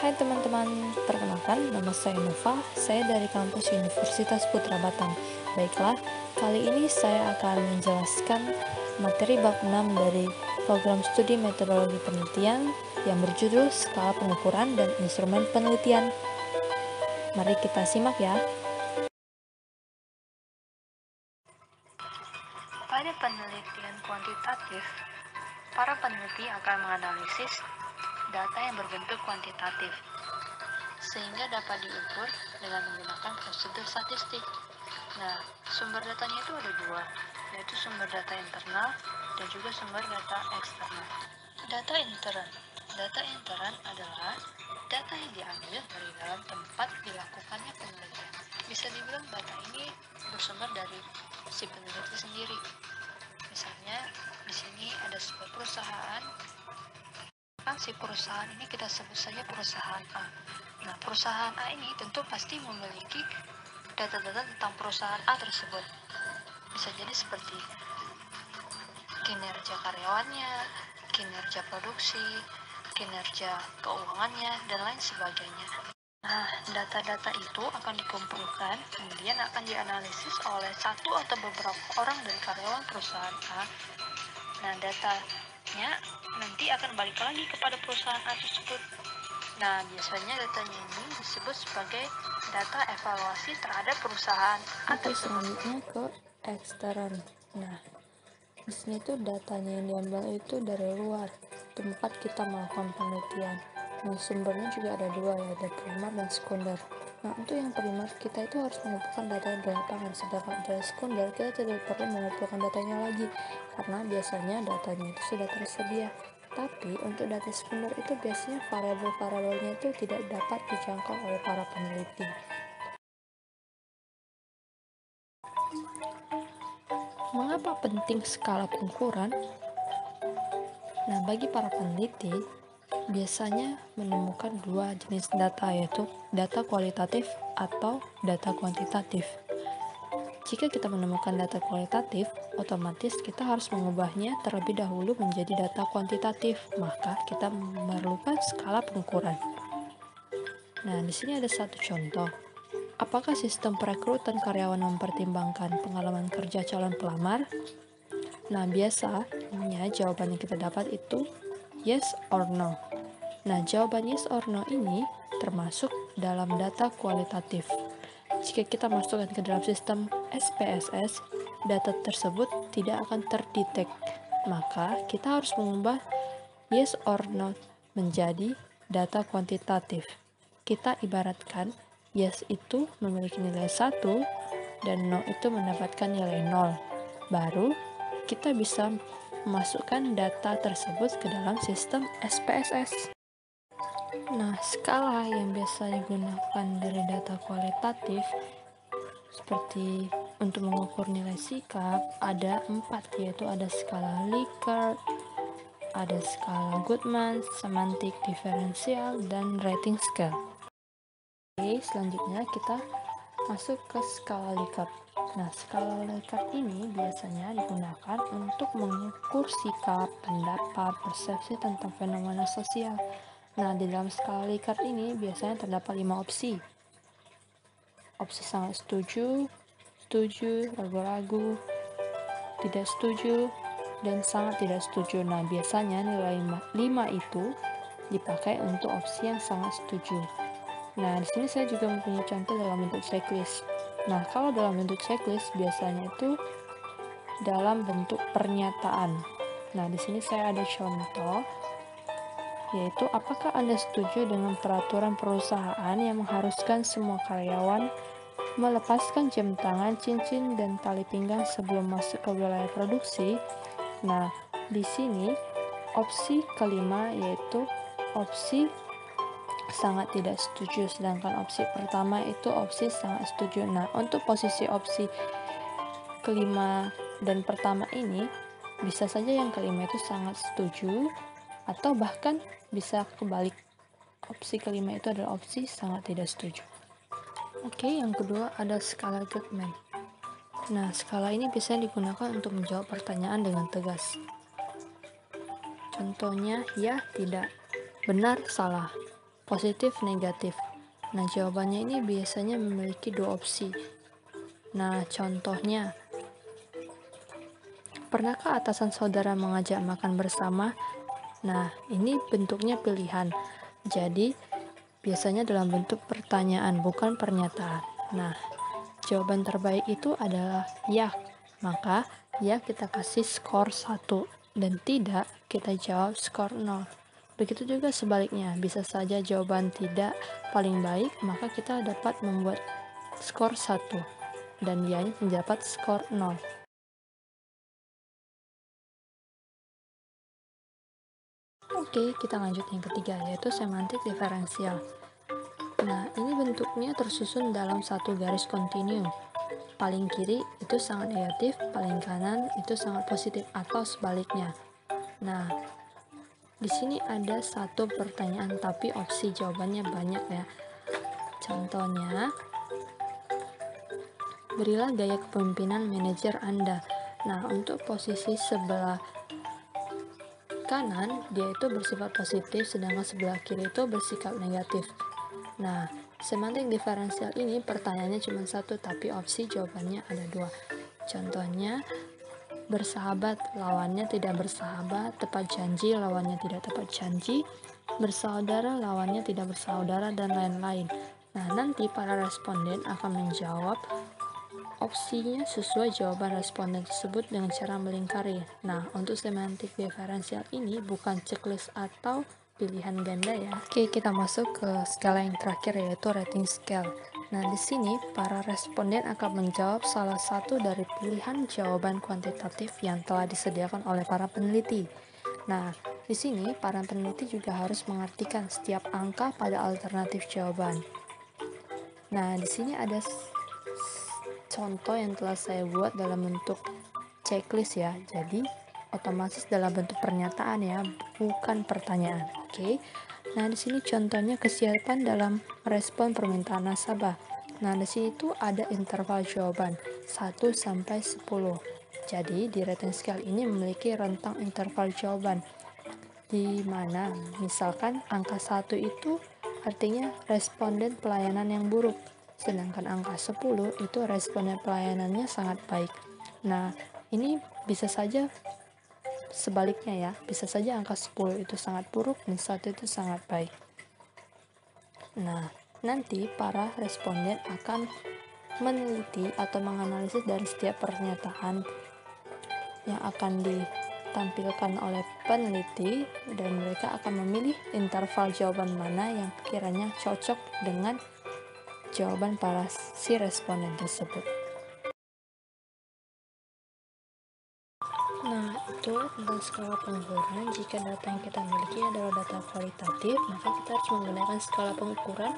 Hai teman-teman, perkenalkan nama saya Nova, saya dari kampus Universitas Putra Batam. Baiklah, kali ini saya akan menjelaskan materi bab 6 dari program studi metodologi penelitian yang berjudul skala pengukuran dan instrumen penelitian. Mari kita simak ya. Pada penelitian kuantitatif, para peneliti akan menganalisis data yang berbentuk kuantitatif, sehingga dapat diukur dengan menggunakan prosedur statistik. Nah, sumber datanya itu ada dua, yaitu sumber data internal dan juga sumber data eksternal. Data intern adalah data yang diambil dari dalam tempat dilakukannya penelitian. Bisa dibilang data ini bersumber dari si peneliti sendiri. Misalnya, di sini ada sebuah perusahaan. Si perusahaan ini kita sebut saja perusahaan A. Nah, perusahaan A ini tentu pasti memiliki data-data tentang perusahaan A tersebut. Bisa jadi seperti kinerja karyawannya, kinerja produksi, kinerja keuangannya, dan lain sebagainya. Nah, data-data itu akan dikumpulkan, kemudian akan dianalisis oleh satu atau beberapa orang dari karyawan perusahaan A. Nah, datanya nanti akan balik lagi kepada perusahaan A tersebut. Nah, biasanya datanya ini disebut sebagai data evaluasi terhadap perusahaan A tersebut. Selanjutnya ke ekstern. Nah, di sini tuh datanya yang diambil itu dari luar tempat kita melakukan penelitian. Nah, sumbernya juga ada dua, ya, ada primer dan sekunder. Nah, untuk yang primer kita itu harus mengumpulkan data di lapangan, sedangkan dari sekunder kita tidak perlu mengumpulkan datanya lagi karena biasanya datanya itu sudah tersedia. Tapi untuk data sekunder itu biasanya variabel-variabelnya itu tidak dapat dijangkau oleh para peneliti. Mengapa penting skala pengukuran? Nah, bagi para peneliti, biasanya menemukan dua jenis data, yaitu data kualitatif atau data kuantitatif. Jika kita menemukan data kualitatif, otomatis kita harus mengubahnya terlebih dahulu menjadi data kuantitatif, maka kita memerlukan skala pengukuran. Nah, di sini ada satu contoh. Apakah sistem perekrutan karyawan mempertimbangkan pengalaman kerja calon pelamar? Nah, biasanya jawaban yang kita dapat itu yes or no. Nah, jawaban yes or no ini termasuk dalam data kualitatif. Jika kita masukkan ke dalam sistem SPSS, data tersebut tidak akan terdetek. Maka, kita harus mengubah yes or no menjadi data kuantitatif. Kita ibaratkan yes itu memiliki nilai 1 dan no itu mendapatkan nilai 0. Baru kita bisa memasukkan data tersebut ke dalam sistem SPSS. Nah, skala yang biasa digunakan dari data kualitatif seperti untuk mengukur nilai sikap ada 4, yaitu ada skala Likert, ada skala Goodman, semantik diferensial, dan rating scale. Oke, selanjutnya kita masuk ke skala Likert. Nah, skala Likert ini biasanya digunakan untuk mengukur sikap, pendapat, persepsi tentang fenomena sosial. Nah, di dalam skala Likert ini biasanya terdapat 5 opsi. Opsi sangat setuju, ragu-ragu, tidak setuju, dan sangat tidak setuju. Nah, biasanya nilai 5 itu dipakai untuk opsi yang sangat setuju. Nah, di sini saya juga mempunyai contoh dalam bentuk checklist. Nah, kalau dalam bentuk checklist biasanya itu dalam bentuk pernyataan. Nah, di sini saya ada contoh, yaitu apakah Anda setuju dengan peraturan perusahaan yang mengharuskan semua karyawan melepaskan jam tangan, cincin, dan tali pinggang sebelum masuk ke wilayah produksi? Nah, di sini opsi kelima yaitu opsi sangat tidak setuju, sedangkan opsi pertama itu opsi sangat setuju. Nah, untuk posisi opsi kelima dan pertama ini bisa saja yang kelima itu sangat setuju atau bahkan bisa kebalik, opsi kelima itu adalah opsi sangat tidak setuju. Oke, yang kedua ada skala Goodman. Nah, skala ini biasanya digunakan untuk menjawab pertanyaan dengan tegas. Contohnya ya, tidak, benar, salah. positif, negatif. Nah, jawabannya ini biasanya memiliki dua opsi. Nah, contohnya, pernahkah atasan saudara mengajak makan bersama? Nah, ini bentuknya pilihan. Jadi, biasanya dalam bentuk pertanyaan, bukan pernyataan. Nah, jawaban terbaik itu adalah ya. Maka, ya kita kasih skor 1. Dan tidak, kita jawab skor 0. Begitu juga sebaliknya, bisa saja jawaban tidak paling baik, maka kita dapat membuat skor 1. Dan dia mendapat skor 0. Oke, kita lanjut yang ketiga, yaitu semantik diferensial. Nah, ini bentuknya tersusun dalam satu garis kontinu. Paling kiri itu sangat negatif, paling kanan itu sangat positif, atau sebaliknya. Nah, di sini ada satu pertanyaan, tapi opsi jawabannya banyak ya. Contohnya, berilah gaya kepemimpinan manajer Anda. Nah, untuk posisi sebelah kanan, dia itu bersifat positif, sedangkan sebelah kiri itu bersikap negatif. Nah, semantik diferensial ini pertanyaannya cuma satu, tapi opsi jawabannya ada dua. Contohnya, bersahabat lawannya tidak bersahabat, tepat janji lawannya tidak tepat janji, bersaudara lawannya tidak bersaudara, dan lain-lain. Nah, nanti para responden akan menjawab opsinya sesuai jawaban responden tersebut dengan cara melingkari. Nah, untuk semantik diferensial ini bukan checklist atau pilihan ganda ya. Oke, kita masuk ke skala yang terakhir, yaitu rating scale. Nah, di sini para responden akan menjawab salah satu dari pilihan jawaban kuantitatif yang telah disediakan oleh para peneliti. Nah, di sini para peneliti juga harus mengartikan setiap angka pada alternatif jawaban. Nah, di sini ada contoh yang telah saya buat dalam bentuk checklist ya. Jadi otomatis dalam bentuk pernyataan ya, bukan pertanyaan. Oke. Nah, di sini contohnya kesiapan dalam respon permintaan nasabah. Nah, di sini tuh ada interval jawaban 1 sampai 10. Jadi, di rating scale ini memiliki rentang interval jawaban, di mana misalkan angka 1 itu artinya responden pelayanan yang buruk, sedangkan angka 10 itu responden pelayanannya sangat baik. Nah, ini bisa saja sebaliknya ya, bisa saja angka 10 itu sangat buruk dan 1 itu sangat baik. Nah, nanti para responden akan meneliti atau menganalisis dari setiap pernyataan yang akan ditampilkan oleh peneliti, dan mereka akan memilih interval jawaban mana yang kiranya cocok dengan jawaban para si responden tersebut. Nah, itu tentang skala pengukuran. Jika data yang kita miliki adalah data kualitatif, maka kita harus menggunakan skala pengukuran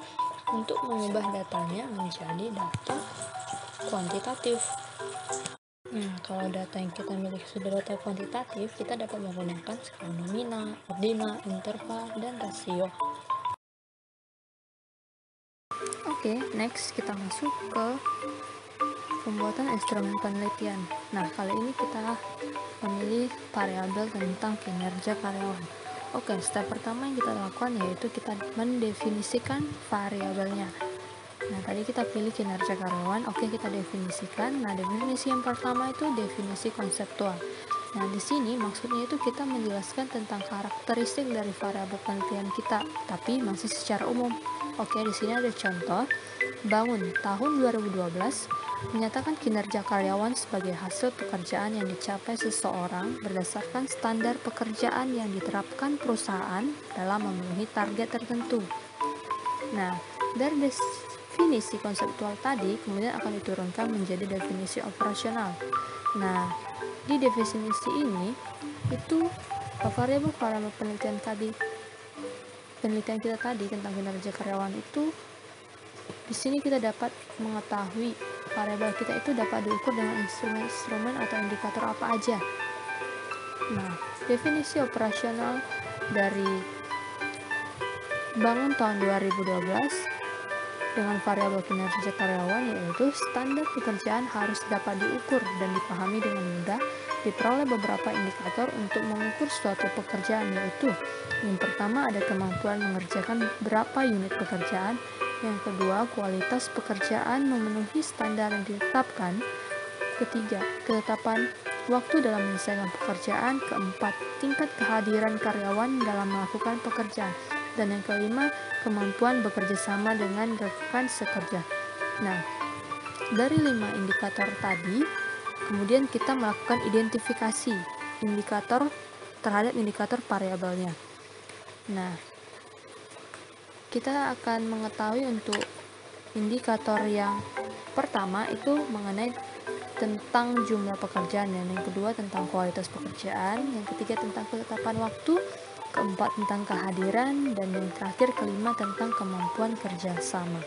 untuk mengubah datanya menjadi data kuantitatif. Nah, kalau data yang kita miliki sudah data kuantitatif, kita dapat menggunakan skala nominal, ordinal, interval, dan rasio. Oke, next kita masuk ke pembuatan instrumen penelitian. Nah, kali ini kita memilih variabel tentang kinerja karyawan. Oke, step pertama yang kita lakukan yaitu kita mendefinisikan variabelnya. Nah, tadi kita pilih kinerja karyawan. Oke, kita definisikan. Nah, definisi yang pertama itu definisi konseptual. Nah, di sini maksudnya itu kita menjelaskan tentang karakteristik dari variabel penelitian kita, tapi masih secara umum. Oke, di sini ada contoh. Bangun tahun 2012 menyatakan kinerja karyawan sebagai hasil pekerjaan yang dicapai seseorang berdasarkan standar pekerjaan yang diterapkan perusahaan dalam memenuhi target tertentu. Nah, dari definisi konseptual tadi kemudian akan diturunkan menjadi definisi operasional. Nah, di definisi ini itu variabel penelitian kita tadi tentang kinerja karyawan itu, di sini kita dapat mengetahui variabel kita itu dapat diukur dengan instrumen atau indikator apa aja. Nah, definisi operasional dari Bangun tahun 2012 dengan variabel kinerja karyawan yaitu standar pekerjaan harus dapat diukur dan dipahami dengan mudah diperoleh beberapa indikator untuk mengukur suatu pekerjaan, yaitu yang pertama ada kemampuan mengerjakan berapa unit pekerjaan, yang kedua kualitas pekerjaan memenuhi standar yang ditetapkan, ketiga ketetapan waktu dalam menyelesaikan pekerjaan, keempat tingkat kehadiran karyawan dalam melakukan pekerjaan, dan yang kelima kemampuan bekerja sama dengan rekan sekerja. Nah, dari 5 indikator tadi, kemudian kita melakukan identifikasi indikator terhadap indikator variabelnya. Nah, kita akan mengetahui untuk indikator yang pertama itu mengenai tentang jumlah pekerjaan, dan yang kedua tentang kualitas pekerjaan, yang ketiga tentang ketetapan waktu, keempat tentang kehadiran, dan yang terakhir kelima tentang kemampuan kerja sama.